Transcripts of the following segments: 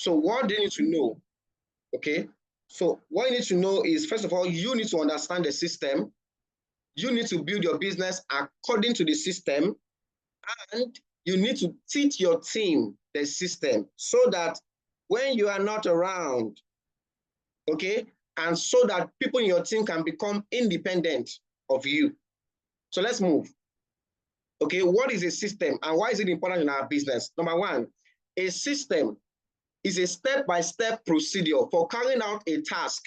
So what do you need to know? Okay. So what you need to know is, first of all, you need to understand the system. You need to build your business according to the system, and you need to teach your team the system so that when you are not around, okay, and so that people in your team can become independent of you. So let's move. Okay, what is a system and why is it important in our business? Number one, a system is a step-by-step procedure for carrying out a task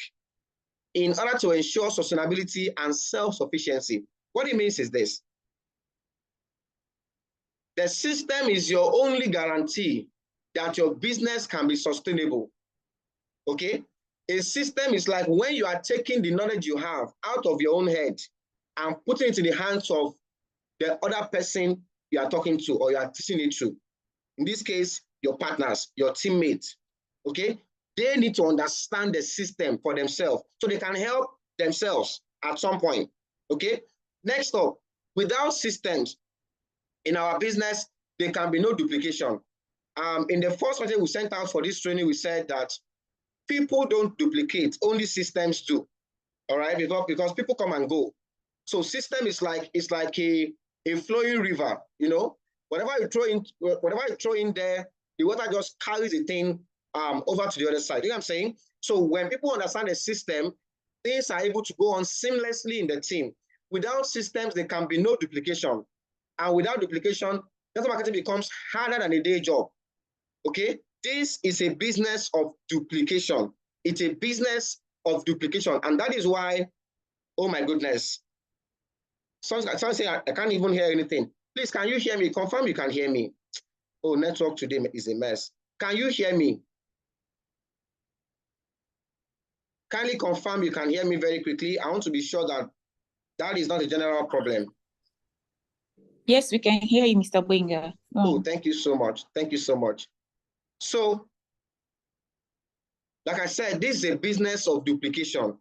in order to ensure sustainability and self-sufficiency. What it means is this. The system is your only guarantee that your business can be sustainable. Okay? A system is like when you are taking the knowledge you have out of your own head and putting it in the hands of the other person you are talking to or you are teaching it to. In this case, your partners, your teammates. Okay? They need to understand the system for themselves so they can help themselves at some point. Okay? Next up, without systems in our business, there can be no duplication. In the first message we sent out for this training, we said that people don't duplicate, only systems do. All right, because people come and go. So system is like a flowing river, you know. Whatever you throw in there, the water just carries the thing over to the other side. You know what I'm saying? So when people understand the system, things are able to go on seamlessly in the team. Without systems, there can be no duplication. And without duplication, network marketing becomes harder than a day job. Okay? This is a business of duplication. It's a business of duplication. And that is why, oh my goodness. Someone say, I can't even hear anything. Please, can you hear me? Confirm you can hear me. Oh, network today is a mess. Can you hear me? Kindly confirm you can hear me very quickly. I want to be sure that that is not a general problem. Yes, we can hear you, Mr. Gbenga. Oh, thank you so much. Thank you so much. So, like I said, this is a business of duplication.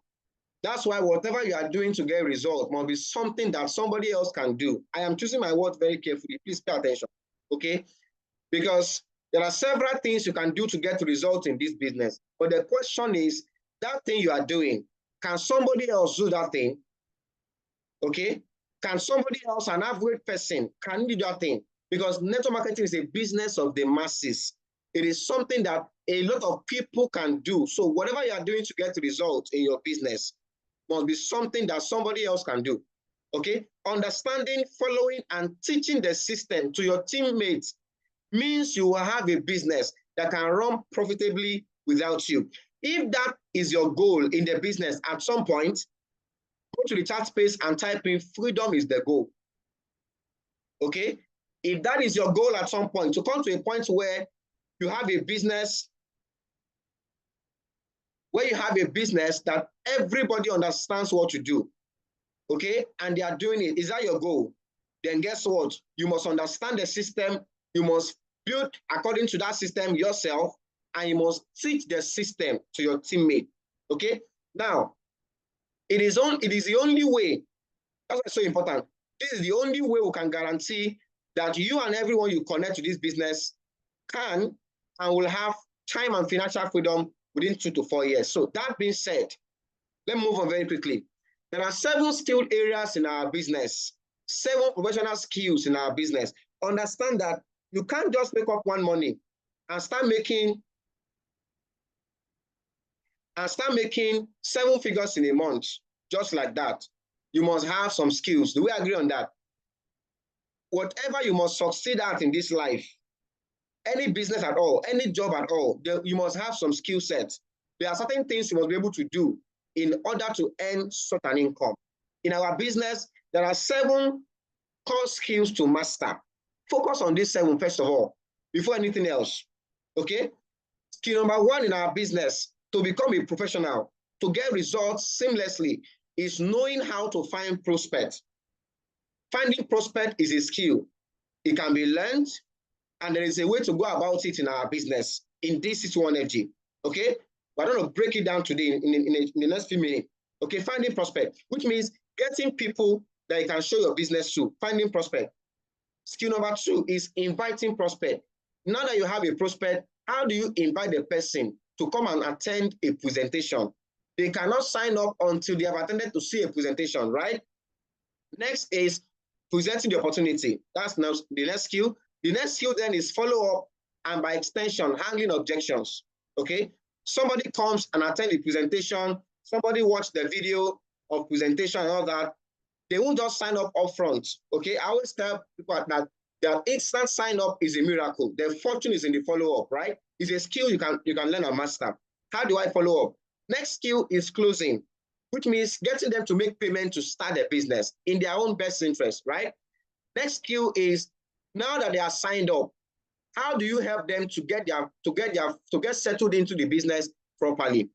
That's why whatever you are doing to get results must be something that somebody else can do. I am choosing my words very carefully. Please pay attention, okay? Because there are several things you can do to get results in this business. But the question is, that thing you are doing, can somebody else do that thing? Okay? Can somebody else, an average person, can do that thing? Because network marketing is a business of the masses. It is something that a lot of people can do. So whatever you are doing to get results in your business must be something that somebody else can do. Okay? Understanding, following, and teaching the system to your teammates means you will have a business that can run profitably without you. If that is your goal in the business at some point, go to the chat space and type in freedom is the goal. Okay? If that is your goal at some point, to come to a point where you have a business, that everybody understands what to do, okay, and they are doing it, is that your goal? Then guess what? You must understand the system, you must build according to that system yourself, and you must teach the system to your teammate, okay? Now, it is the only way, that's why it's so important. This is the only way we can guarantee that you and everyone you connect to this business can and will have time and financial freedom within 2 to 4 years. So that being said, let's move on very quickly. There are 7 skilled areas in our business, 7 professional skills in our business. Understand that you can't just wake up one morning and start making 7 figures in a month, just like that. You must have some skills. Do we agree on that? Whatever you must succeed at in this life, any business at all, any job at all, you must have some skill sets. There are certain things you must be able to do in order to earn such an income. In our business, there are 7 core skills to master. Focus on these 7 first of all, before anything else, okay? Skill number 1 in our business, to become a professional, to get results seamlessly, is knowing how to find prospects. Finding prospect is a skill. It can be learned, and there is a way to go about it in our business, in this C21FG, okay? We're going to break it down today in the next few minutes. Okay, finding prospect, which means getting people that you can show your business to, finding prospect. Skill number 2 is inviting prospect. Now that you have a prospect, How do you invite the person to come and attend a presentation? They cannot sign up until they have attended to see a presentation, right? Next is presenting the opportunity. That's now the next skill. The next skill then is follow up and by extension, handling objections. Okay. Somebody comes and attend the presentation, somebody watched the video of presentation and all that. They won't just sign up upfront. Okay. I always tell people that instant sign up is a miracle. The fortune is in the follow-up, right? It's a skill you can learn and master. How do I follow up? Next skill is closing, which means getting them to make payment to start their business in their own best interest, right? Next skill is now that they are signed up, how do you help them to get settled into the business properly?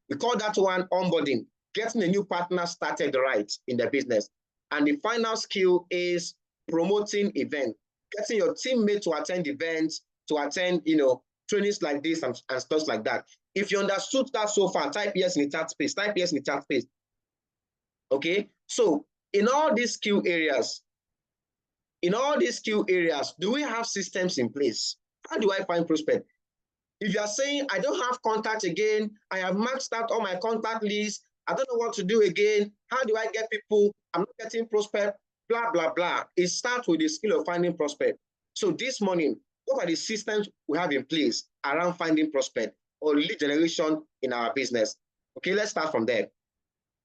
We call that one onboarding, getting a new partner started right in the business. And the final skill is promoting events, getting your teammate to attend events, to attend, trainings like this and stuff like that. If you understood that so far, type yes in the chat space, type yes in the chat space. Okay, so in all these skill areas, do we have systems in place? How do I find prospect? If you are saying, I don't have contact again, I have maxed out all my contact list, I don't know what to do again, how do I get people? I'm not getting prospect, blah, blah, blah. It starts with the skill of finding prospect. So this morning, what are the systems we have in place around finding prospect or lead generation in our business? Okay, let's start from there.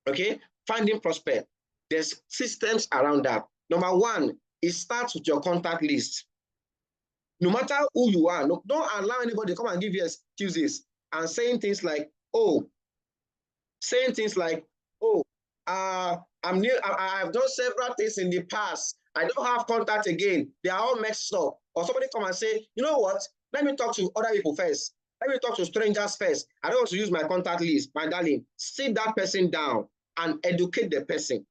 Okay, finding prospect. There's systems around that. Number one, it starts with your contact list. No matter who you are, don't allow anybody to come and give you excuses and saying things like, I'm new, I've done several things in the past. I don't have contact again. They are all messed up. Or somebody come and say, you know what? Let me talk to other people first. Let me talk to strangers first. I don't want to use my contact list. My darling, sit that person down and educate the person.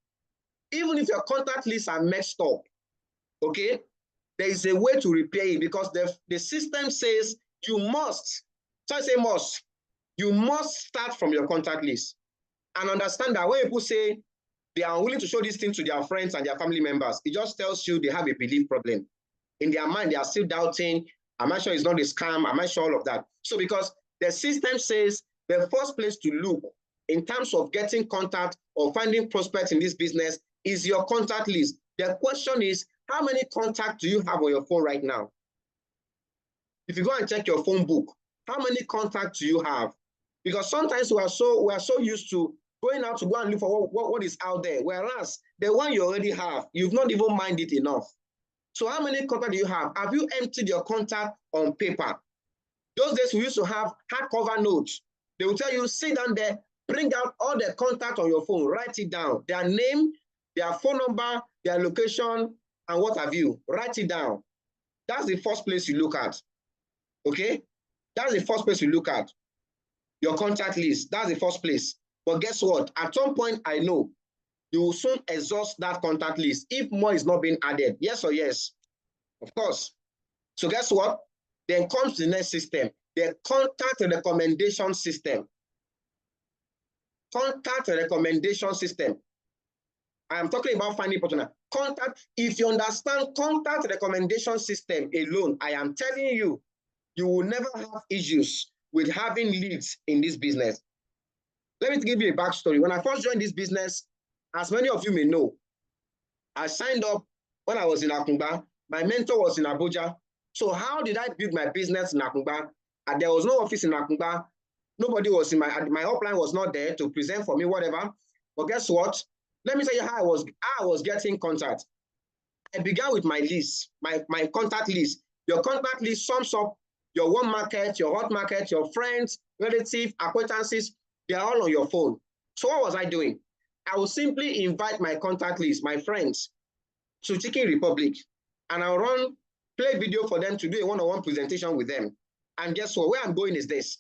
Even if your contact lists are messed up, okay, there is a way to repair it because the system says you must. So I say must. You must start from your contact list and understand that when people say they are unwilling to show this thing to their friends and their family members, it just tells you they have a belief problem. In their mind, they are still doubting, am I sure it's not a scam? Am I sure all of that? So because the system says the first place to look in terms of getting contact or finding prospects in this business is your contact list. The question is, how many contacts do you have on your phone right now? If you go and check your phone book, how many contacts do you have? Because sometimes we are so used to going out to go and look for what is out there, whereas the one you already have, you've not even minded it enough. So how many contacts do you have? Have you emptied your contact on paper? Those days we used to have hardcover notes. They will tell you, sit down there, bring out all the contacts on your phone, write it down, their name, their phone number, their location, and what have you. Write it down. That's the first place you look at. Okay? That's the first place you look at. Your contact list. That's the first place. But guess what? At some point, I know you will soon exhaust that contact list if more is not being added. Yes or yes? Of course. So guess what? Then comes the next system, the contact recommendation system. Contact recommendation system. I am talking about finding partner. Contact, if you understand contact recommendation system alone, I am telling you, you will never have issues with having leads in this business. Let me give you a backstory. When I first joined this business, as many of you may know, I signed up when I was in Akungba. My mentor was in Abuja. So how did I build my business in Akungba? And there was no office in Akungba. Nobody was in my upline was not there to present for me, whatever. But guess what? Let me tell you how I was getting contact. I began with my list, my contact list. Your contact list sums up your warm market, your hot market, your friends, relatives, acquaintances. They are all on your phone. So what was I doing? I would simply invite my contact list, my friends, to Chicken Republic, and I'll play video for them to do a one-on-one presentation with them. And guess what? Where I'm going is this.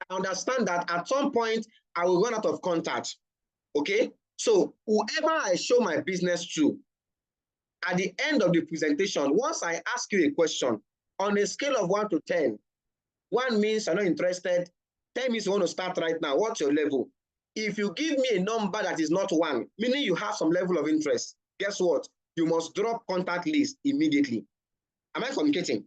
I understand that at some point, I will run out of contact. Okay? So whoever I show my business to, at the end of the presentation, once I ask you a question, on a scale of 1 to 10, 1 means I'm not interested, 10 means you want to start right now. What's your level? If you give me a number that is not 1, meaning you have some level of interest, guess what? You must drop contact list immediately. Am I communicating?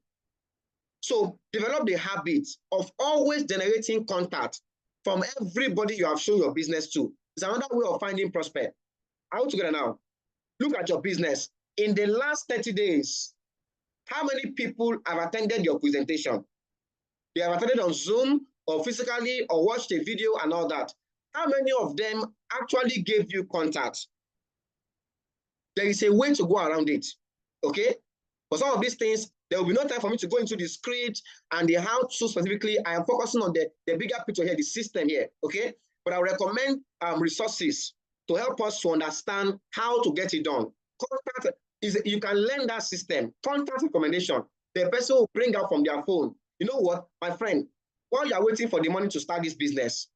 So develop the habit of always generating contact from everybody you have shown your business to. It's another way of finding prospect. Are we together now? Look at your business. In the last 30 days, how many people have attended your presentation? They have attended on Zoom or physically or watched a video and all that. How many of them actually gave you contact? There is a way to go around it, okay? For some of these things, there will be no time for me to go into the script and the how-to specifically. I am focusing on the bigger picture here, the system here, okay? But I recommend resources to help us to understand how to get it done. Contact is, you can learn that system. Contact recommendation, the person will bring out from their phone. You know what, my friend, while you are waiting for the money to start this business,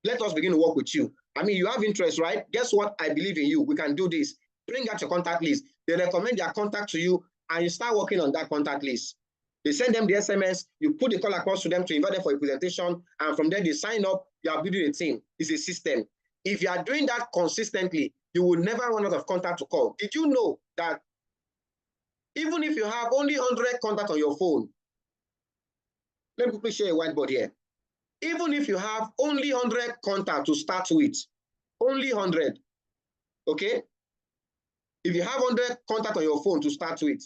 let us begin to work with you. I mean, you have interest, right? Guess what? I believe in you. We can do this. Bring out your contact list. They recommend their contact to you, and you start working on that contact list. They send them the SMS, you put the call across to them to invite them for a presentation, and from there they sign up, you are building a team. It's a system. If you are doing that consistently, you will never run out of contact to call. Did you know that even if you have only 100 contacts on your phone, let me quickly share a whiteboard here. Even if you have only 100 contacts to start with, only 100, okay? If you have 100 contacts on your phone to start with,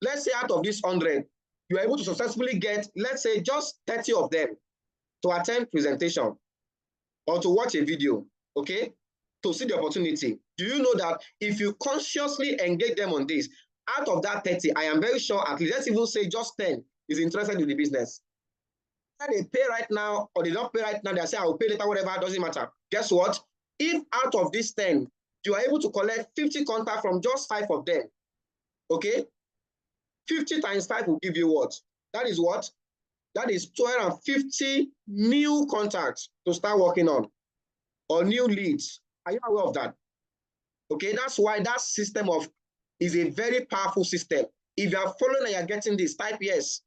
let's say out of this 100, you are able to successfully get, let's say, just 30 of them to attend presentation or to watch a video, okay? To see the opportunity. Do you know that if you consciously engage them on this, out of that 30, I am very sure at least, let's even say just 10 is interested in the business. They pay right now or they don't pay right now, they say, I will pay later, whatever, doesn't matter. Guess what? If out of this 10, you are able to collect 50 contacts from just 5 of them, okay? 50 times 5 will give you what? That is what? That is 250 new contacts to start working on, or new leads. Are you aware of that? Okay, that's why that system is a very powerful system. If you are following and you are getting this, type yes.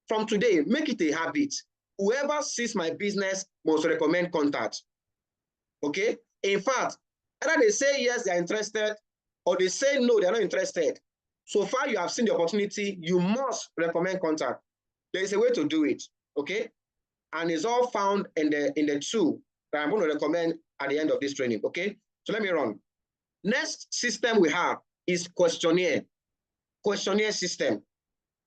From today, make it a habit. Whoever sees my business must recommend contact. Okay? In fact, either they say yes, they are interested, or they say no, they are not interested. So far, you have seen the opportunity, you must recommend contact. There is a way to do it, okay? And it's all found in the tool that I'm going to recommend at the end of this training, okay? So let me run. Next system we have is questionnaire system,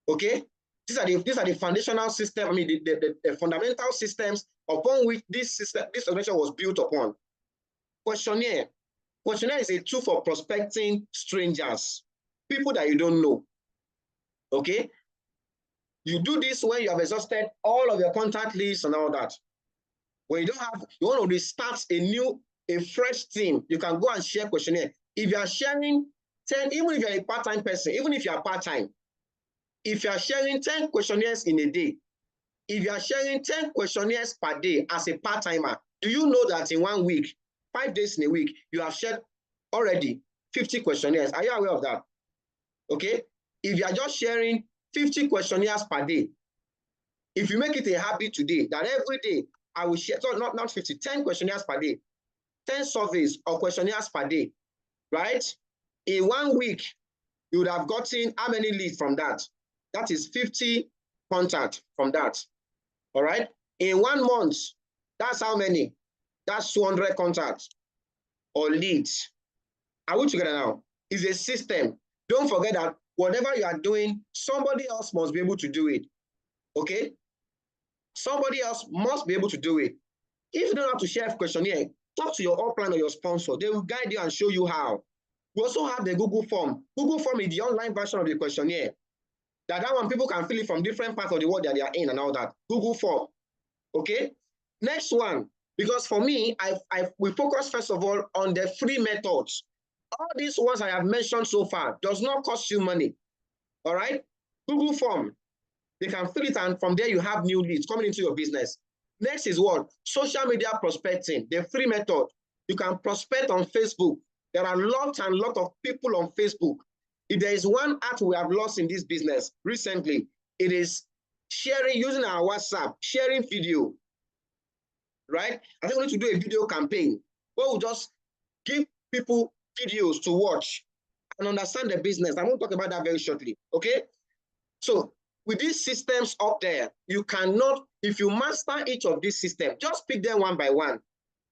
okay? These are the foundational system, I mean, the fundamental systems upon which this organization was built upon. Questionnaire is a tool for prospecting strangers, people that you don't know, okay? You do this when you have exhausted all of your contact lists and all that. When you don't have, you want to restart a fresh team, you can go and share questionnaire. If you are sharing 10, even if you're a part-time person, even if you are part-time, if you are sharing 10 questionnaires in a day, if you are sharing 10 questionnaires per day as a part-timer, do you know that in 1 week, 5 days in a week, you have shared already 50 questionnaires? Are you aware of that? Okay? If you are just sharing 50 questionnaires per day, if you make it a habit today, that every day I will share, so not 50, 10 questionnaires per day, 10 surveys or questionnaires per day, right? In 1 week, you would have gotten how many leads from that? That is 50 contacts from that, all right? In 1 month, that's how many? That's 200 contacts or leads. Are we together now? It's a system. Don't forget that whatever you are doing, somebody else must be able to do it, okay? Somebody else must be able to do it. If you don't have to share a questionnaire, talk to your upline or your sponsor. They will guide you and show you how. We also have the Google form. Google form is the online version of the questionnaire. That one, people can fill it from different parts of the world that they are in and all that. Google form, okay? Next one, because for me, we focus first of all on the free methods. All these ones I have mentioned so far does not cost you money, all right? Google form, they can fill it, and from there you have new leads coming into your business. Next is what? Social media prospecting, the free method. You can prospect on Facebook. There are lots and lots of people on Facebook. If there is one art we have lost in this business recently, it is sharing, using our WhatsApp, sharing video, right? I think we need to do a video campaign where we'll just give people videos to watch and understand the business. I'm going to talk about that very shortly, okay? So with these systems up there, you cannot, if you master each of these systems, just pick them one by one.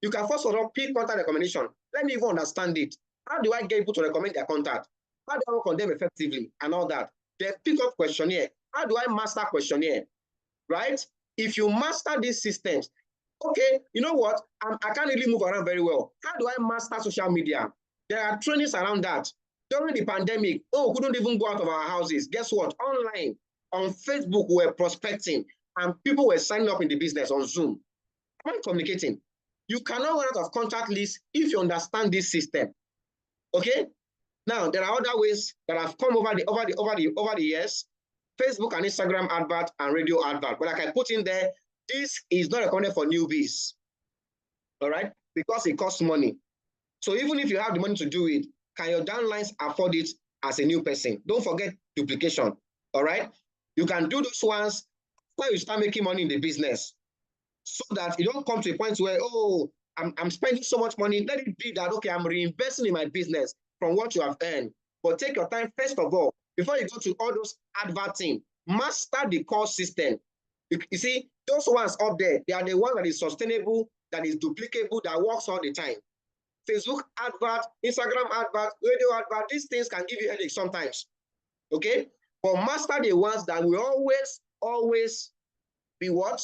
You can first of all pick contact recommendation. Let me even understand it. How do I get people to recommend their contact? How do I work on them effectively and all that? Then pick up questionnaire. How do I master questionnaire? Right? If you master these systems, okay, you know what? I can't really move around very well. How do I master social media? There are trainings around that. During the pandemic, we couldn't even go out of our houses. Guess what? Online, on Facebook, we were prospecting and people were signing up in the business on Zoom. Am I communicating? You cannot run out of contact lists if you understand this system. Okay? Now, there are other ways that have come over the years. Facebook and Instagram advert and radio advert. But like I put in there, this is not recommended for newbies. All right? Because it costs money. So even if you have the money to do it, can your downlines afford it as a new person? Don't forget duplication. All right? You can do those ones when you start making money in the business, so that you don't come to a point where, oh, I'm spending so much money. Let it be that, okay, I'm reinvesting in my business from what you have earned. But take your time, first of all, before you go to all those adverting, master the core system. You see, those ones up there, they are the ones that is sustainable, that is duplicable, that works all the time. Facebook advert, Instagram advert, radio advert, these things can give you headaches sometimes. Okay? But master the ones that will always be what?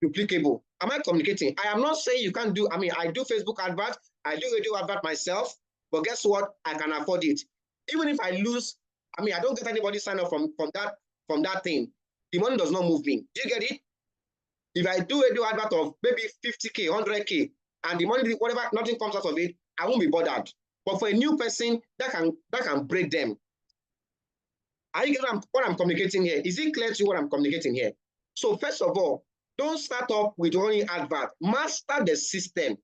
Duplicable. Am I communicating? I am not saying you can't do, I do Facebook advert, I do radio advert myself, but guess what? I can afford it. Even if I lose, I don't get anybody sign up from that thing. The money does not move me. Do you get it? If I do radio advert of maybe 50K, 100K, and the money, whatever, nothing comes out of it, I won't be bothered. But for a new person, that can break them. Are you getting what I'm communicating here? Is it clear to you what I'm communicating here? So first of all, don't start up with running advert. Master the system.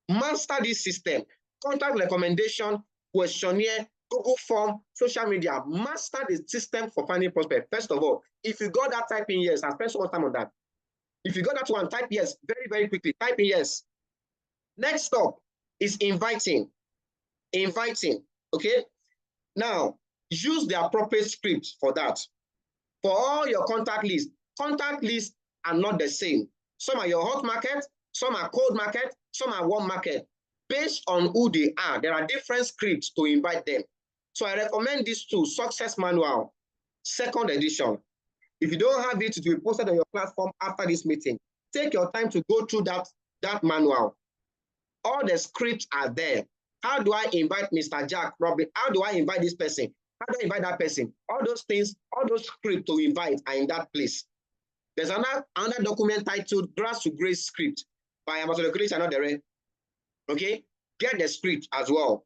Master this system. Contact recommendation, questionnaire, Google form, social media. Master the system for finding prospect. First of all, if you got that, type in yes. I spent so much time on that. If you got that one, type yes very, very quickly. Type in yes. Next up is inviting. Inviting. Okay? Now, use the appropriate script for that. For all your contact lists are not the same. Some are your hot market, some are cold market, some are warm market. Based on who they are, there are different scripts to invite them. So I recommend these two, Success Manual, 2nd edition. If you don't have it, it will be posted on your platform after this meeting. Take your time to go through that manual. All the scripts are there. How do I invite Mr. Jack, Robin? How do I invite this person? How do I invite that person? All those things, all those scripts to invite are in that place. There's another document titled Grass to Grace Script by Ambassador Another. Okay? Get the script as well.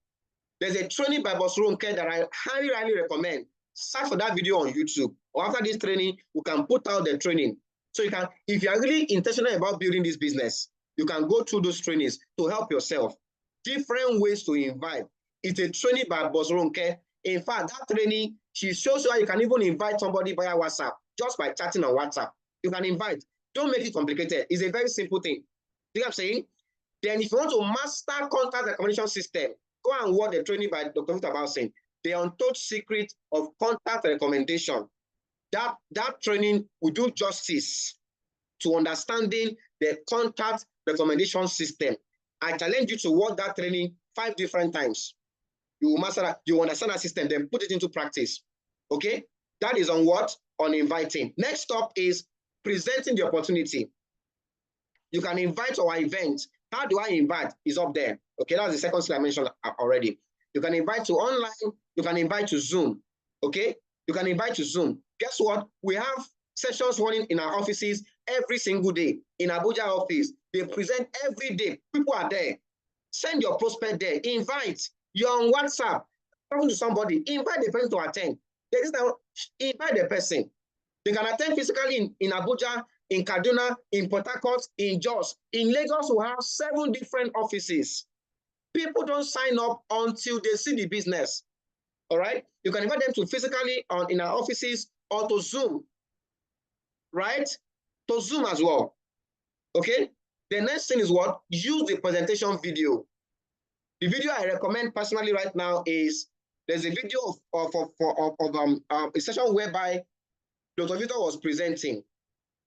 There's a training by Borokinni that I highly recommend. Search for that video on YouTube. Or after this training, you can put out the training. So you can, if you are really intentional about building this business, you can go through those trainings to help yourself. Different ways to invite. It's a training by Borokinni. In fact, that training, she shows you how you can even invite somebody via WhatsApp, just by chatting on WhatsApp. You can invite. Don't make it complicated. It's a very simple thing. You know what I'm saying? Then if you want to master contact recommendation system, go and watch the training by Dr. Victor Balsen, The Untold Secret of Contact Recommendation. That training will do justice to understanding the contact recommendation system. I challenge you to watch that training 5 different times. You will master that, you understand that system, then put it into practice. Okay? That is on what? On inviting. Next up is presenting the opportunity. You can invite our event. How do I invite? Is up there. Okay, that's the second slide I mentioned already. You can invite to online, you can invite to Zoom. Okay, you can invite to Zoom. Guess what? We have sessions running in our offices every single day. In Abuja office, they present every day. People are there. Send your prospect there. Invite. You're on WhatsApp, talking to somebody. Invite the person to attend. Invite the person. They can attend physically in Abuja, in Kaduna, in Port Harcourt, in Jos. In Lagos, we have 7 different offices. People don't sign up until they see the business. All right? You can invite them to physically in our offices or to Zoom. Right? To Zoom as well. Okay? The next thing is what? Use the presentation video. The video I recommend personally right now is, there's a video of a session whereby Dr. Victor was presenting.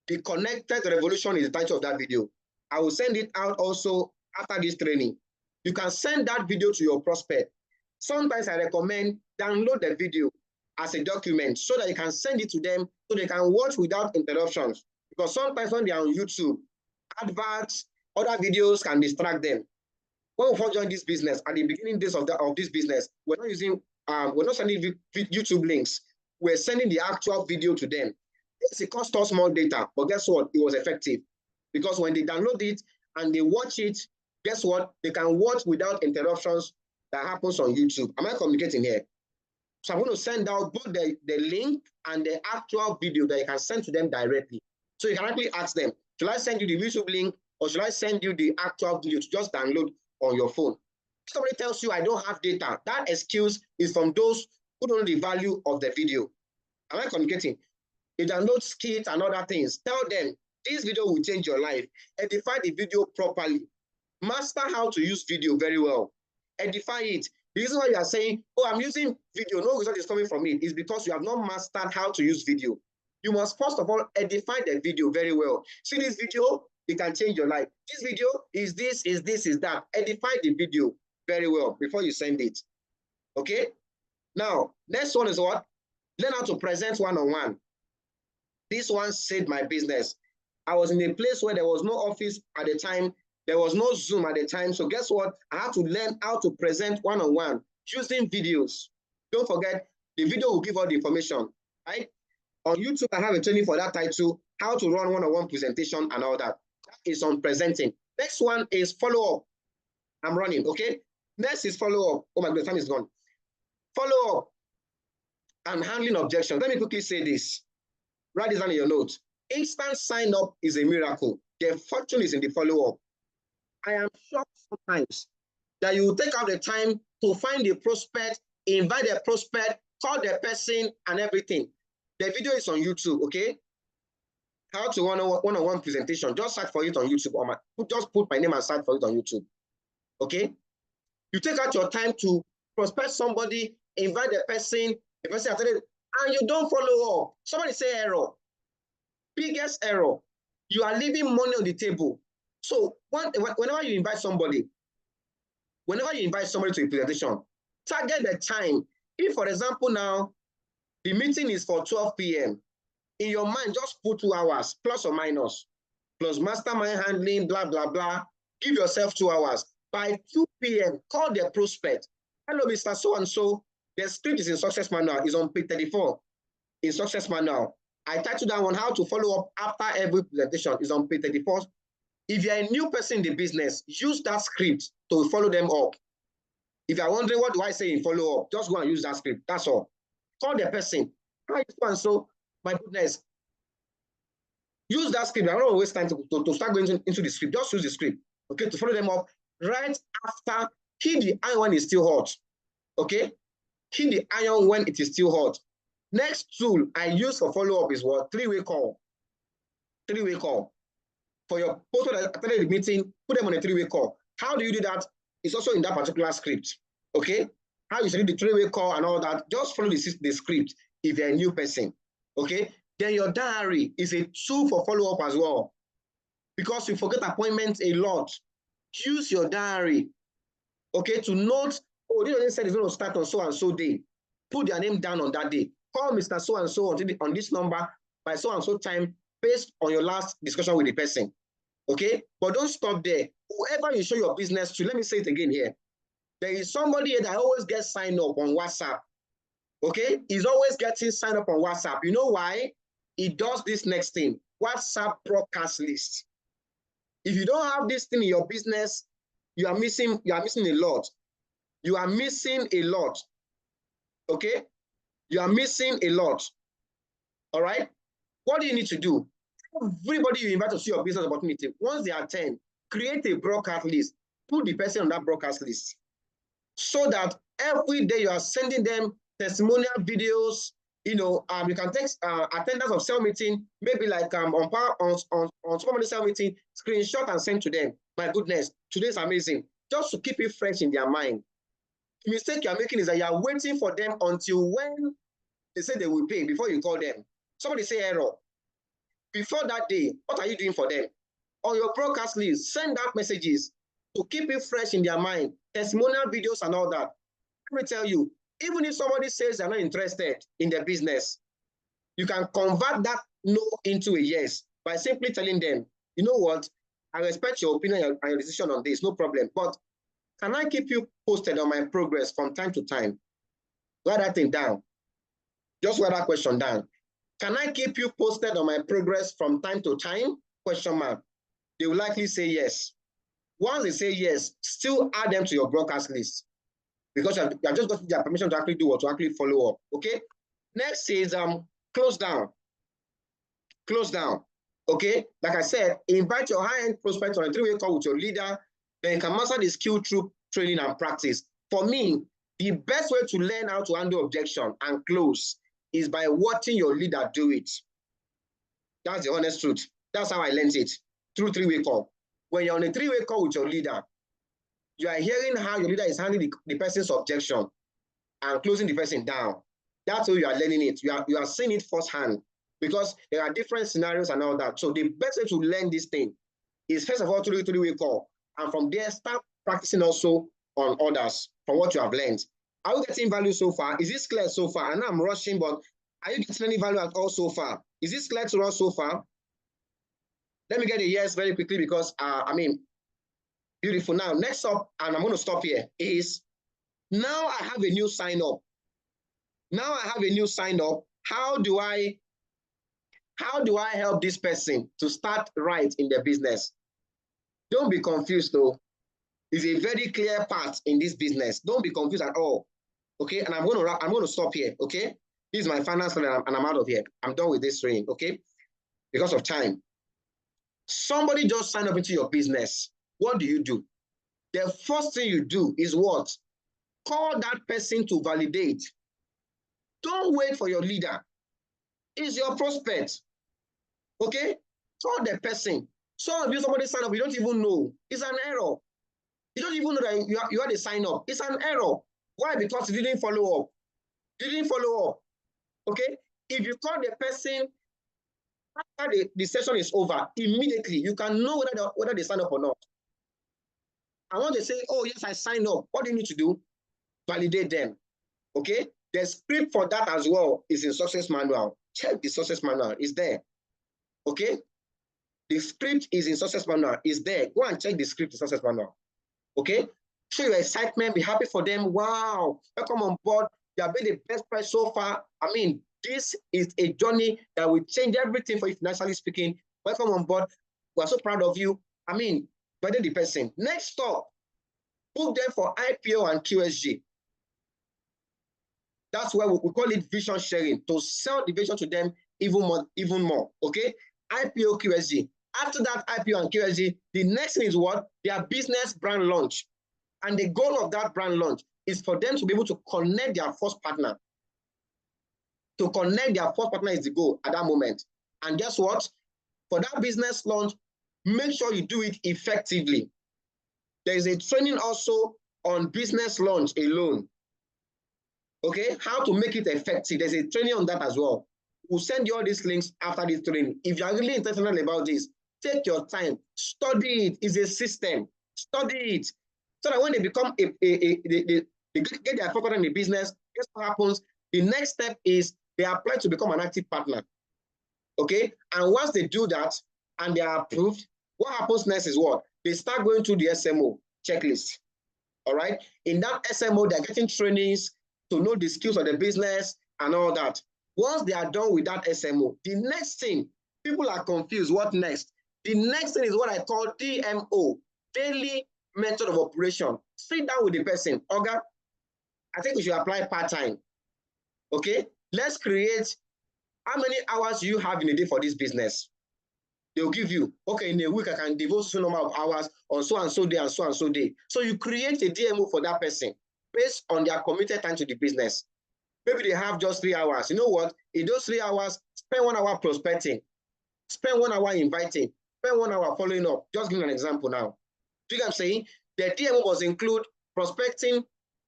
The Connected Revolution is the title of that video. I will send it out also after this training. You can send that video to your prospect. Sometimes I recommend download the video as a document so that you can send it to them so they can watch without interruptions. Because sometimes when they are on YouTube, adverts, other videos can distract them. When we first joined this business, at the beginning days of this business, we're not sending YouTube links. We're sending the actual video to them. Yes, it cost us more data, but guess what? It was effective. Because when they download it and they watch it, guess what? They can watch without interruptions that happens on YouTube. Am I communicating here? So I'm going to send out both the link and the actual video that you can send to them directly. So you can actually ask them, should I send you the YouTube link or should I send you the actual video to just download on your phone? If somebody tells you I don't have data, that excuse is from those who don't know the value of the video. Am I communicating? You download skits and other things. Tell them, this video will change your life. Edify the video properly. Master how to use video very well. Edify it. The reason why you are saying, oh, I'm using video, no result is coming from it, is because you have not mastered how to use video. You must first of all edify the video very well. See this video, it can change your life. This video is this, is this, is that. Edify the video very well before you send it. Okay? Now, next one is what? Learn how to present one-on-one. This one saved my business. I was in a place where there was no office at the time. There was no Zoom at the time. So guess what? I had to learn how to present one-on-one using videos. Don't forget, the video will give all the information, right? On YouTube, I have a training for that title, how to run one-on-one presentation and all that. That is on presenting. Next one is follow-up. I'm running, okay? Next is follow-up. Oh my God, time is gone. Follow-up and handling objections. Let me quickly say this. Write this down in your notes. Instant sign-up is a miracle. The fortune is in the follow-up. I am shocked sometimes that you take out the time to find the prospect, invite the prospect, call the person and everything. The video is on YouTube, okay? How to one-on-one presentation. Just search for it on YouTube. Just put my name and search for it on YouTube, okay? You take out your time to prospect somebody, invite the person attended, and you don't follow up. Somebody say error. Biggest error. You are leaving money on the table. So whenever you invite somebody to a presentation, target the time. If, for example, now the meeting is for 12 p.m., in your mind, just put 2 hours, plus or minus, plus mastermind handling, blah, blah, blah. Give yourself 2 hours. By 2 p.m., call the prospect. Hello, Mr. So-and-so. The script is in Success Manual, is on page 34 in Success Manual. I titled that one, how to follow up after every presentation, is on page 34. If you're a new person in the business, use that script to follow them up. If you're wondering, what do I say in follow up? Just go and use that script. That's all. Call the person. Hi, so my goodness. Use that script. I don't want to waste time to start going into the script. Just use the script, okay, to follow them up right after. Hit the iron when it's still hot, okay? Hit the iron when it is still hot. Next tool I use for follow-up is what? Three-way call. Three-way call. For your post that attended the meeting, put them on a three-way call. How do you do that? It's also in that particular script, okay? How you should do the three-way call and all that, just follow the script if you're a new person, okay? Then your diary is a tool for follow-up as well. Because you forget appointments a lot. Use your diary, okay, to note, oh, this person said it's going to start on so-and-so day. Put their name down on that day. Call Mr. So-and-so on this number by so-and-so time based on your last discussion with the person, okay? But don't stop there. Whoever you show your business to, let me say it again here. There is somebody here that always gets signed up on WhatsApp, okay? He's always getting signed up on WhatsApp. You know why? He does this next thing, WhatsApp broadcast list. If you don't have this thing in your business, you are missing a lot. You are missing a lot, okay? You are missing a lot, all right? What do you need to do? Everybody you invite to see your business opportunity, once they attend, create a broadcast list. Put the person on that broadcast list so that every day you are sending them testimonial videos. You know, you can take attendance of cell meeting, maybe like on somebody's cell meeting, screenshot and send to them. My goodness, today's amazing. Just to keep it fresh in their mind. The mistake you're making is that you're waiting for them until when they say they will pay before you call them. Somebody say error. Before that day, what are you doing for them? On your broadcast list, send out messages to keep it fresh in their mind, testimonial videos and all that. Let me tell you, even if somebody says they're not interested in their business, you can convert that no into a yes by simply telling them, you know what, I respect your opinion and your decision on this, no problem, but can I keep you posted on my progress from time to time? Write that thing down. Just write that question down. Can I keep you posted on my progress from time to time? Question mark. They will likely say yes. Once they say yes, still add them to your broadcast list because you have just got their permission to actually do what, to actually follow up. Okay. Next is close down. Close down. Okay. Like I said, invite your high-end prospect on a 3-way call with your leader. Then you can master the skill through training and practice. For me, the best way to learn how to handle objection and close is by watching your leader do it. That's the honest truth. That's how I learned it, through 3-way call. When you're on a 3-way call with your leader, you are hearing how your leader is handling the person's objection and closing the person down. That's how you are learning it. You are seeing it firsthand because there are different scenarios and all that. So the best way to learn this thing is, first of all, through the 3-way call. And from there, start practicing also on others from what you have learned. Are you getting value so far? Is this clear so far? I know I'm rushing, but are you getting any value at all so far? Is this clear to us so far? Let me get a yes very quickly because, beautiful. Now, next up, and I'm going to stop here, is now I have a new sign up. Now I have a new sign up. How do I help this person to start right in their business? Don't be confused though. It's a very clear path in this business. Don't be confused at all. Okay, and I'm going to stop here. Okay, this is my final slide, and I'm out of here. I'm done with this training. Okay, because of time. Somebody just signed up into your business. What do you do? The first thing you do is what? Call that person to validate. Don't wait for your leader. It's your prospect. Okay? Call the person. Some of you, somebody sign up, you don't even know. It's an error. You don't even know that you had a sign up. It's an error. Why? Because you didn't follow up. You didn't follow up. Okay? If you call the person after the session is over, immediately you can know whether they sign up or not. And when they say, oh, yes, I signed up, what do you need to do? Validate them. Okay? The script for that as well is in Success Manual. Check the Success Manual. It's there. Okay? The script is in Success Manual. It's there. Go and check the script in Success Manual. Okay? Show your excitement. Be happy for them. Wow. Welcome on board. You have been the best price so far. I mean, this is a journey that will change everything for you financially speaking. Welcome on board. We're so proud of you. I mean, validate the person. Next stop, book them for IPO and QSG. That's why we call it vision sharing, to sell the vision to them even more. Okay? IPO, QSG. After that IPO and QSG, the next thing is what? Their business brand launch. And the goal of that brand launch is for them to be able to connect their first partner. To connect their first partner is the goal at that moment. And guess what? For that business launch, make sure you do it effectively. There is a training also on business launch alone. Okay, how to make it effective. There's a training on that as well. We'll send you all these links after this training. If you're really intentional about this, take your time, study it. It's a system. Study it. So that when they become they get their focus in the business, guess what happens? The next step is they apply to become an active partner. Okay, and once they do that and they are approved, what happens next is what? They start going through the SMO checklist. All right, in that SMO, they're getting trainings to know the skills of the business and all that. Once they are done with that SMO, the next thing, people are confused. What next? The next thing is what I call DMO, daily method of operation. Sit down with the person. Oga, I think we should apply part-time. Okay, let's create how many hours you have in a day for this business. They'll give you, okay, in a week I can devote so number of hours on so and so day and so and so day. So you create a DMO for that person based on their committed time to the business. Maybe they have just 3 hours. You know what? In those 3 hours, spend 1 hour prospecting, spend 1 hour inviting, spend 1 hour following up. Just give me an example now. Do you know what I'm saying? The DMO must include prospecting,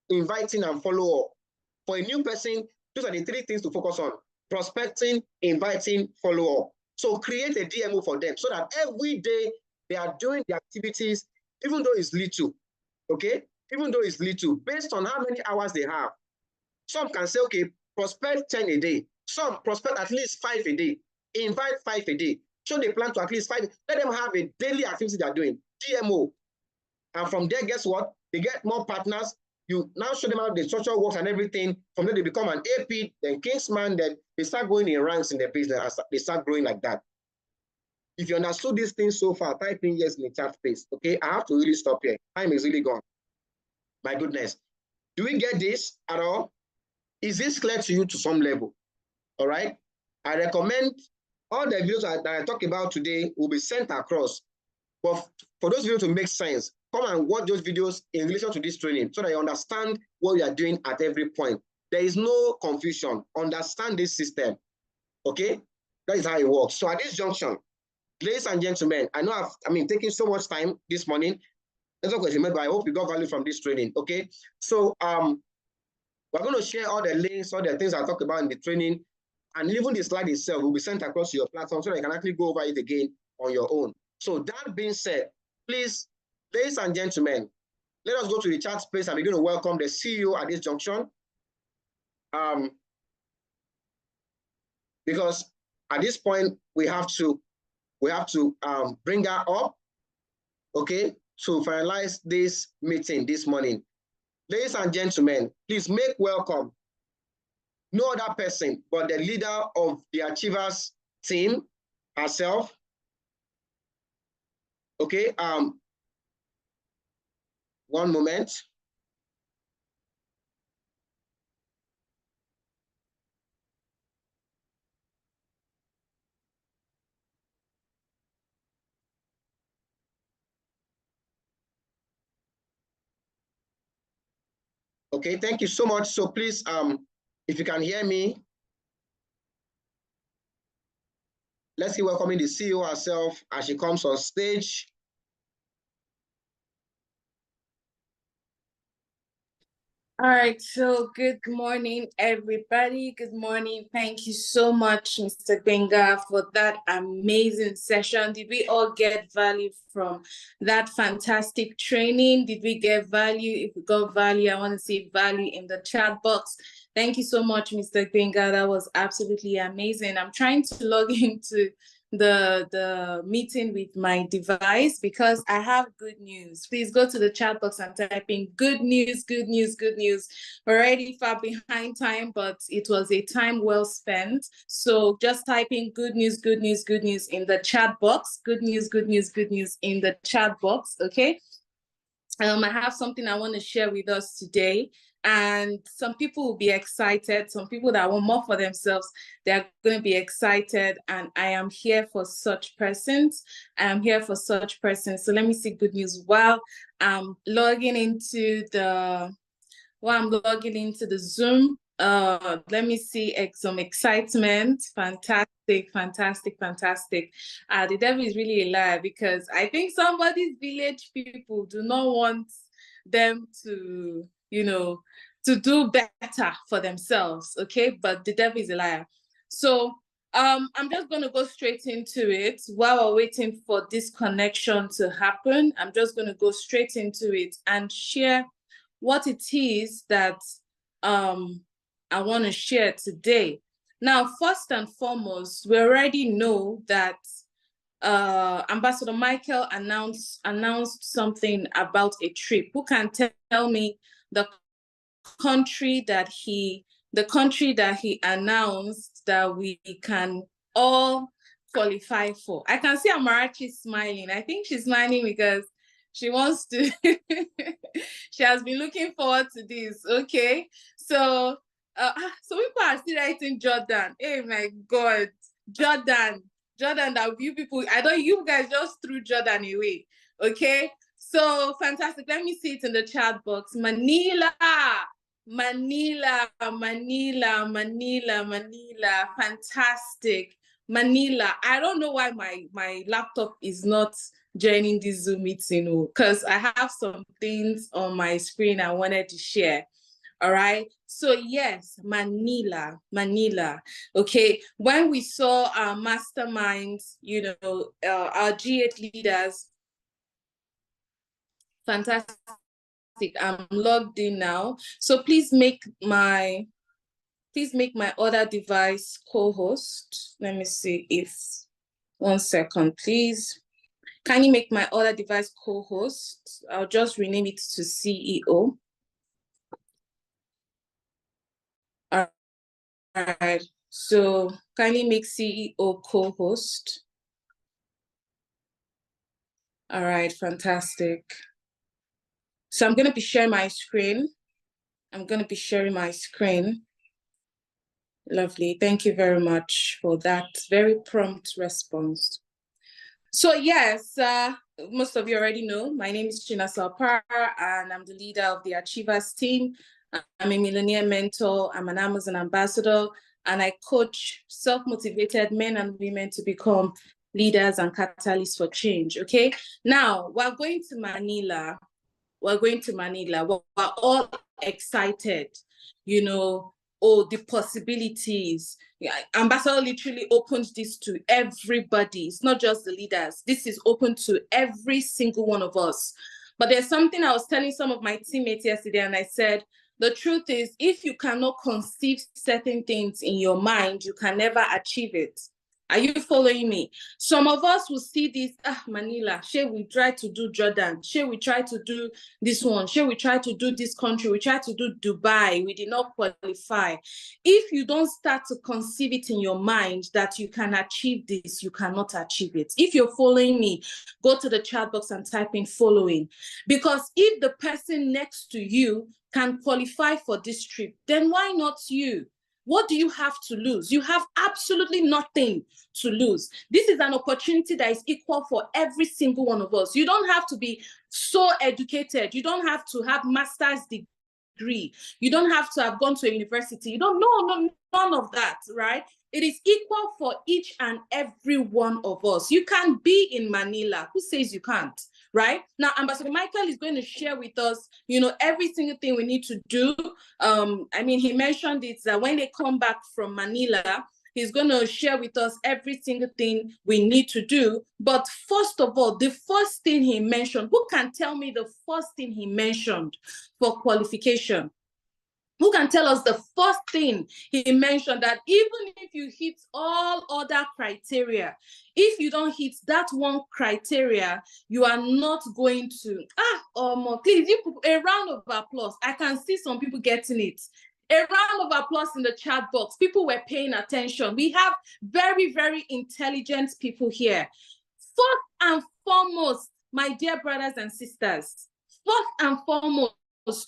inviting, and follow up. For a new person, those are the 3 things to focus on. prospecting, inviting, follow up. So create a DMO for them so that every day they are doing the activities, even though it's little, okay? Even though it's little, based on how many hours they have. Some can say, okay, prospect 10 a day. Some prospect at least 5 a day. Invite 5 a day. Show they plan to at least 5. Let them have a daily activity they're doing, DMO. And from there, guess what? They get more partners. You now show them how the structure works and everything. From there, they become an AP, then Kingsman, then they start going in ranks in their business. They start growing like that. If you understood these things so far, type in yes in the chat space. Okay, I have to really stop here. Time is really gone. My goodness. Do we get this at all? Is this clear to you to some level? All right. I recommend all the videos that I talk about today will be sent across. But for those videos to make sense, come and watch those videos in relation to this training so that you understand what you are doing at every point. There is no confusion. Understand this system. Okay? That is how it works. So at this junction, ladies and gentlemen, I know I've taking so much time this morning. That's not question, but I hope you got value from this training. Okay. So we're going to share all the links, all the things I talked about in the training, and even the slide itself will be sent across to your platform so that you can actually go over it again on your own. So that being said, please, ladies and gentlemen, let us go to the chat space and begin to welcome the CEO at this junction. Because at this point, we have to bring her up, okay, to finalize this meeting this morning. Ladies and gentlemen, please make welcome no other person but the leader of the Achievers team herself. Okay, one moment. Okay, thank you so much. So please, if you can hear me, let's see welcoming the CEO herself as she comes on stage. All right, so good morning, everybody. Good morning. Thank you so much, Mr. Gbenga, for that amazing session. Did we all get value from that fantastic training? Did we get value? If we got value, I want to see value in the chat box. Thank you so much, Mr. Gbenga. That was absolutely amazing. I'm trying to log into the meeting with my device because I have good news. Please go to the chat box and type in good news, good news, good news. We're already far behind time, but it was a time well spent. So just type in good news, good news, good news in the chat box. Good news, good news, good news in the chat box, okay? I have something I want to share with us today. And some people will be excited. Some people that want more for themselves, they're going to be excited. And I am here for such persons. I am here for such persons. So let me see good news. While I'm logging into the Zoom, let me see some excitement. Fantastic, fantastic, fantastic. The devil is really a liar because I think somebody's village people do not want them to, to do better for themselves, okay? But the devil is a liar. So I'm just going to go straight into it while we're waiting for this connection to happen. I'm just going to go straight into it and share what it is that I want to share today. Now, first and foremost, we already know that Ambassador Michael announced something about a trip. Who can tell me the country that he announced that we can all qualify for? I can see Amarachi smiling. I think she's smiling because she wants to, she has been looking forward to this, okay? So, so people are still writing Jordan. Hey, my God, Jordan, that you people, you guys just threw Jordan away, okay? So, fantastic. Let me see it in the chat box. Manila, fantastic. Manila. I don't know why my laptop is not joining this Zoom meeting because I have some things on my screen I wanted to share. All right. So yes, Manila. Okay. When we saw our masterminds, our G8 leaders, fantastic. I'm logged in now. So please make my other device co-host. Let me see if, 1 second, please. Can you make my other device co-host? I'll just rename it to CEO. All right, so kindly make CEO co-host. All right, fantastic. So I'm going to be sharing my screen. Lovely. Thank you very much for that very prompt response. So yes, most of you already know, my name is China Salpara, and I'm the leader of the Achievers team. I'm a millionaire mentor, I'm an Amazon ambassador, and I coach self-motivated men and women to become leaders and catalysts for change, okay? Now, we're going to Manila. We're all excited, the possibilities. Yeah, Ambassador literally opened this to everybody. It's not just the leaders. This is open to every single one of us. But there's something I was telling some of my teammates yesterday, and I said, the truth is, if you cannot conceive certain things in your mind, you can never achieve it. Are you following me? Some of us will see this, Manila, shall we try to do Jordan? Shall we try to do this one? Shall we try to do this country? We try to do Dubai. We did not qualify. If you don't start to conceive it in your mind that you can achieve this, you cannot achieve it. If you're following me, go to the chat box and type in following. Because if the person next to you can qualify for this trip, then why not you? What do you have to lose? You have absolutely nothing to lose. This is an opportunity that is equal for every single one of us. You don't have to be so educated. You don't have to have master's degree. You don't have to have gone to a university. You don't know, none of that, right? It is equal for each and every one of us. You can be in Manila. Who says you can't? Right? Now, Ambassador Michael is going to share with us, every single thing we need to do. He mentioned it that when they come back from Manila, he's going to share with us every single thing we need to do. But first of all, the first thing he mentioned, who can tell me the first thing he mentioned for qualification? Who can tell us the first thing he mentioned, that even if you hit all other criteria, if you don't hit that one criteria, you are not going to, please, a round of applause. I can see some people getting it. A round of applause in the chat box. People were paying attention. We have very, very intelligent people here. First and foremost, my dear brothers and sisters, first and foremost,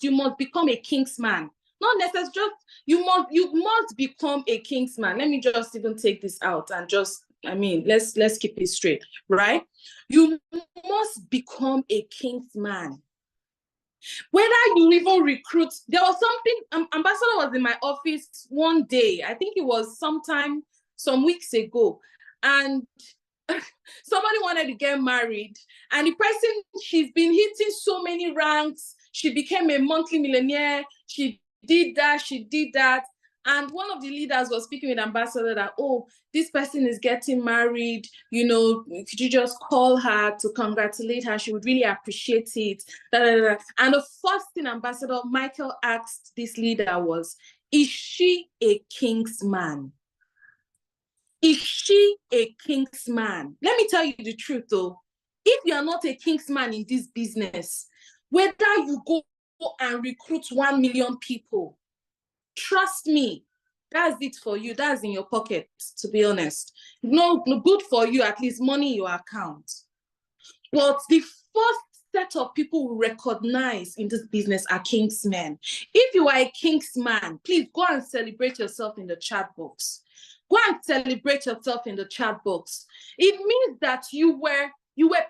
you must become a king's man. Not necessarily, just you must become a king's man. Let me just even take this out and let's keep it straight, right? You must become a king's man. Whether you even recruit, there was something, Ambassador was in my office one day, I think it was some weeks ago, and somebody wanted to get married, and the person, she's been hitting so many ranks, she became a monthly millionaire, she did that. And one of the leaders was speaking with Ambassador that, this person is getting married, could you just call her to congratulate her? She would really appreciate it. And the first thing Ambassador Michael asked this leader was, is she a king's man? Is she a king's man? Let me tell you the truth though. If you are not a king's man in this business, whether you go and recruit 1 million people, trust me, that's it for you. That's in your pocket, to be honest. No good for you, at least money in your account. But the first set of people who recognize in this business are king's men. If you are a king's man, please go and celebrate yourself in the chat box. Go and celebrate yourself in the chat box. It means that you were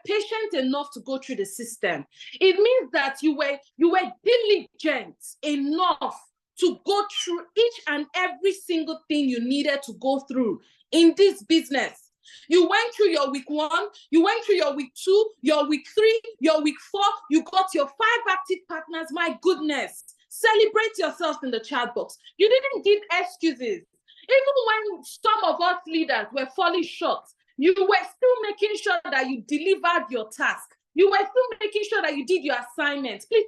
patient enough to go through the system. It means that you were diligent enough to go through each and every single thing you needed to go through in this business. You went through your week 1, you went through your week 2, your week 3, your week 4, you got your 5 active partners. My goodness, Celebrate yourself in the chat box. You didn't give excuses. Even when some of us leaders were falling short, you were still making sure that you delivered your task. You were still making sure that you did your assignments. Please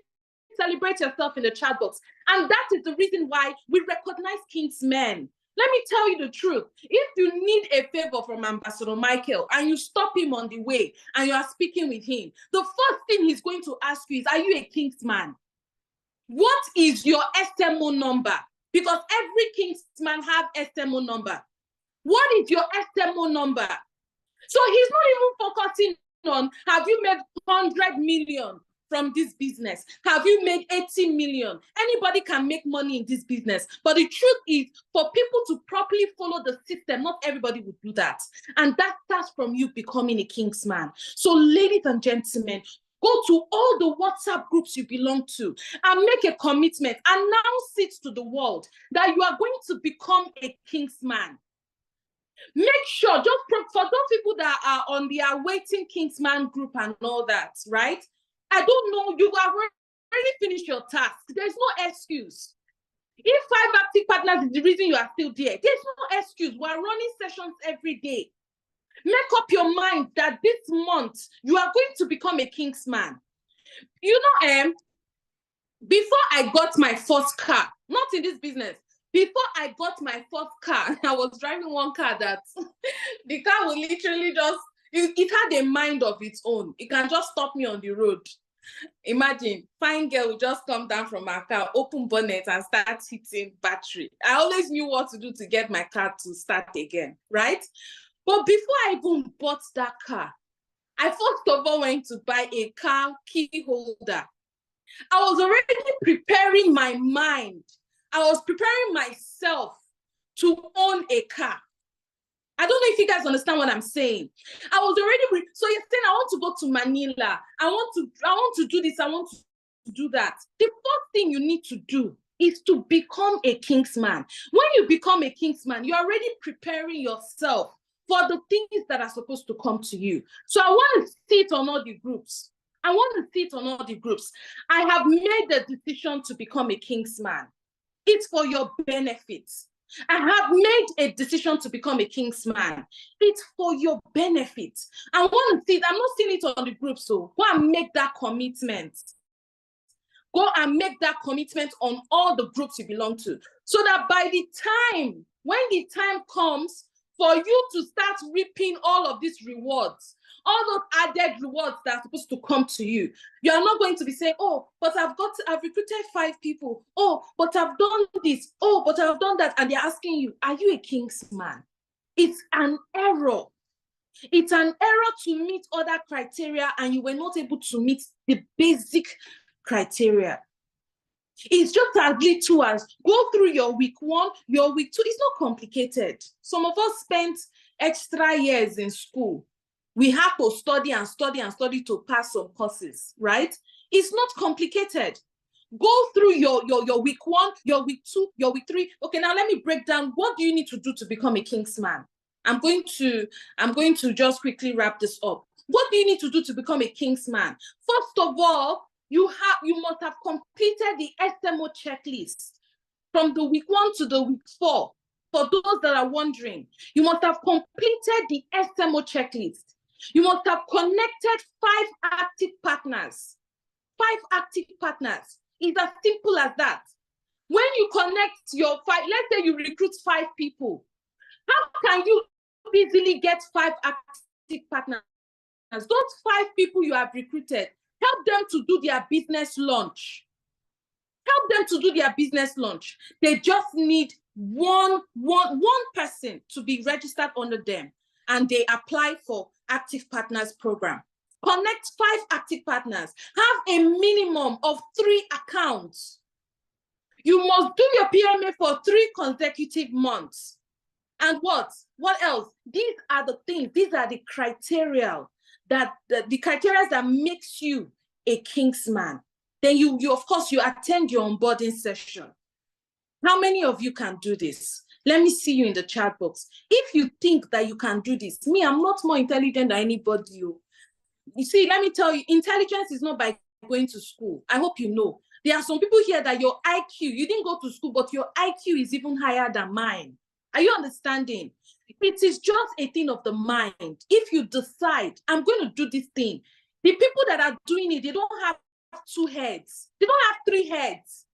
celebrate yourself in the chat box. And that is the reason why we recognize King's men. Let me tell you the truth. If you need a favor from Ambassador Michael and you stop him on the way and you are speaking with him, the first thing he's going to ask you is, are you a King's man? What is your SMO number? Because every King's man have SMO number. What is your SMO number? So he's not even focusing on, have you made 100 million from this business? Have you made 80 million? Anybody can make money in this business. But the truth is, for people to properly follow the system, not everybody would do that. And that starts from you becoming a King's man. So ladies and gentlemen, go to all the WhatsApp groups you belong to and make a commitment. Announce it to the world that you are going to become a King's man. Make sure, just for those people that are on the awaiting Kingsman group and all that, right? I don't know, you have already finished your task. There's no excuse. If 5 active partners is the reason you are still there, there's no excuse. We're running sessions every day. Make up your mind that this month you are going to become a Kingsman. You know, before I got my first car, not in this business, before I got my first car, I was driving one car that the car will literally just, it had a mind of its own. It can just stop me on the road. Imagine, fine girl will just come down from my car, open bonnet and start hitting battery. I always knew what to do to get my car to start again, right? But before I even bought that car, I first of all went to buy a car key holder. I was already preparing my mind. I was preparing myself to own a car. I don't know if you guys understand what I'm saying. I was already, so you're saying I want to go to Manila. I want to do this. I want to do that. The first thing you need to do is to become a Kingsman. When you become a Kingsman, you're already preparing yourself for the things that are supposed to come to you. So I want to see it on all the groups. I want to see it on all the groups. I have made the decision to become a Kingsman. It's for your benefits. I have made a decision to become a Kingsman. It's for your benefit. I want to see it. I'm not seeing it on the group, so go and make that commitment. Go and make that commitment on all the groups you belong to, so that by the time, when the time comes for you to start reaping all of these rewards, all those added rewards that are supposed to come to you, you are not going to be saying, oh, but I've recruited 5 people. Oh, but I've done this. Oh, but I've done that. And they're asking you, are you a Kingsman? It's an error. It's an error to meet other criteria and you were not able to meet the basic criteria. It's just as little as go through your week 1, your week 2. It's not complicated. Some of us spent extra years in school. We have to study and study and study to pass some courses, right? It's not complicated. Go through your week 1, your week 2, your week 3. Okay, now let me break down. What do you need to do to become a Kingsman? I'm going to just quickly wrap this up. What do you need to do to become a Kingsman? First of all, you must have completed the SMO checklist from the week 1 to the week 4. For those that are wondering, you must have completed the SMO checklist. You must have connected 5 active partners. 5 active partners. It's as simple as that. When you connect your 5, let's say you recruit 5 people, how can you easily get 5 active partners? Those 5 people you have recruited, help them to do their business launch. Help them to do their business launch. They just need one person to be registered under them, and they apply for Active Partners Program. Connect 5 active partners. Have a minimum of 3 accounts. You must do your PMA for 3 consecutive months. And what else? These are the things, these are the criteria that the criteria that makes you a Kingsman. Then you of course you attend your onboarding session. How many of you can do this? Let me see you in the chat box. If you think that you can do this, me, I'm not more intelligent than anybody. You see, let me tell you, intelligence is not by going to school. I hope you know. There are some people here that your IQ, you didn't go to school, but your IQ is even higher than mine. Are you understanding? It is just a thing of the mind. If you decide, I'm going to do this thing, the people that are doing it, they don't have 2 heads. They don't have 3 heads.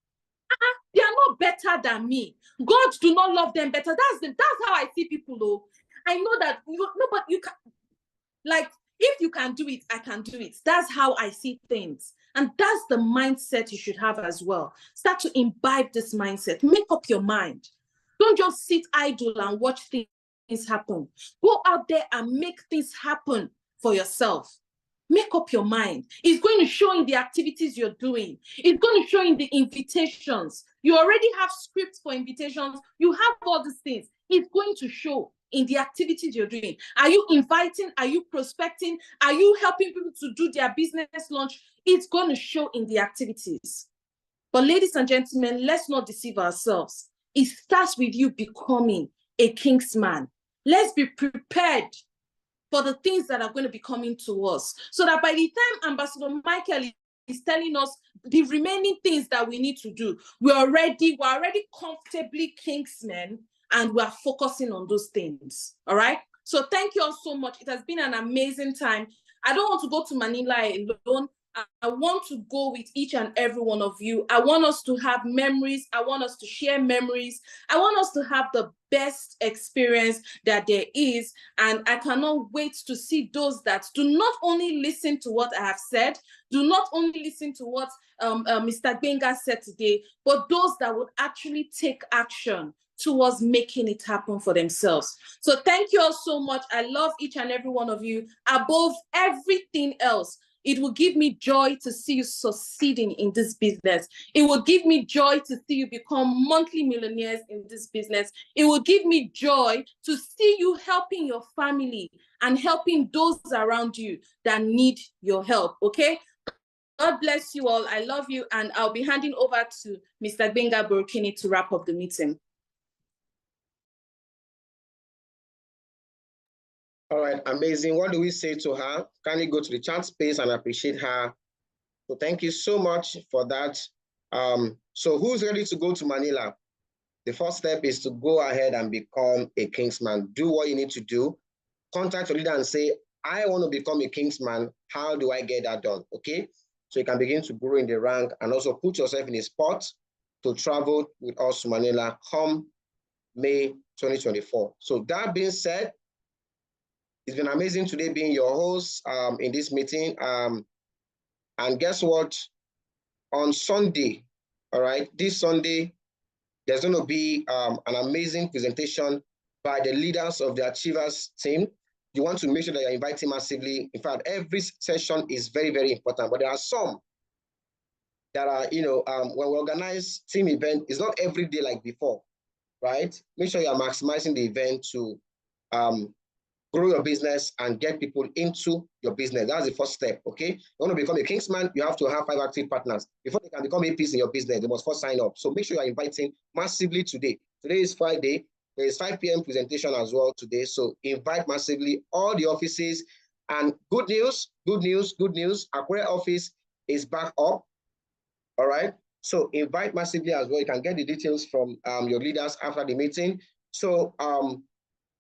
They are not better than me. God do not love them better. That's how I see people, though. I know that but you can, like, if you can do it, I can do it. That's how I see things. And that's the mindset you should have as well. Start to imbibe this mindset. Make up your mind. Don't just sit idle and watch things happen. Go out there and make things happen for yourself. Make up your mind. It's going to show in the activities you're doing. It's going to show in the invitations. You already have scripts for invitations. You have all these things. It's going to show in the activities you're doing. Are you inviting? Are you prospecting? Are you helping people to do their business launch? It's going to show in the activities. But ladies and gentlemen, let's not deceive ourselves. It starts with you becoming a kingsman. Let's be prepared for the things that are going to be coming to us, so that by the time Ambassador Michael is telling us the remaining things that we need to do, we're already comfortably kingsmen, and we're focusing on those things. All right. So thank you all so much. It has been an amazing time. I don't want to go to Manila alone. I want to go with each and every one of you. I want us to have memories. I want us to share memories. I want us to have the best experience that there is. And I cannot wait to see those that do not only listen to what I have said, do not only listen to what Mr. Gbenga said today, but those that would actually take action towards making it happen for themselves. So thank you all so much. I love each and every one of you. Above everything else, it will give me joy to see you succeeding in this business. It will give me joy to see you become monthly millionaires in this business. It will give me joy to see you helping your family and helping those around you that need your help, okay? God bless you all. I love you. And I'll be handing over to Mr. Gbenga Borokinni to wrap up the meeting. All right, amazing. What do we say to her? Can you go to the chat space and appreciate her? So thank you so much for that. So who's ready to go to Manila? The first step is to go ahead and become a Kingsman. Do what you need to do. Contact your leader and say, I want to become a Kingsman. How do I get that done? Okay. So you can begin to grow in the rank and also put yourself in a spot to travel with us to Manila come May 2024. So that being said, it's been amazing today being your host in this meeting. And guess what? On Sunday, all right, this Sunday, there's going to be an amazing presentation by the leaders of the Achievers team. You want to make sure that you're inviting massively. In fact, every session is very, very important. But there are some that are, when we organize team event, it's not every day like before, right? Make sure you're maximizing the event to grow your business and get people into your business. That's the first step, okay? You want to become a Kingsman, you have to have 5 active partners. Before they can become APs in your business, they must first sign up. So make sure you're inviting massively today. Today is Friday. There is 5 p.m. presentation as well today. So invite massively all the offices. And good news, Akure office is back up, all right? So invite massively as well. You can get the details from your leaders after the meeting. So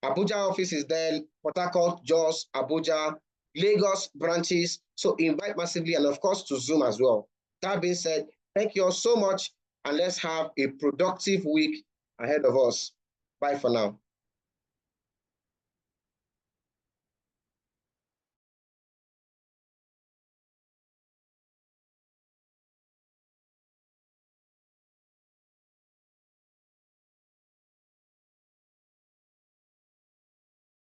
Abuja office is there, Port Harcourt, Jos, Abuja, Lagos branches. So invite massively and of course to Zoom as well. That being said, thank you all so much and let's have a productive week ahead of us. Bye for now.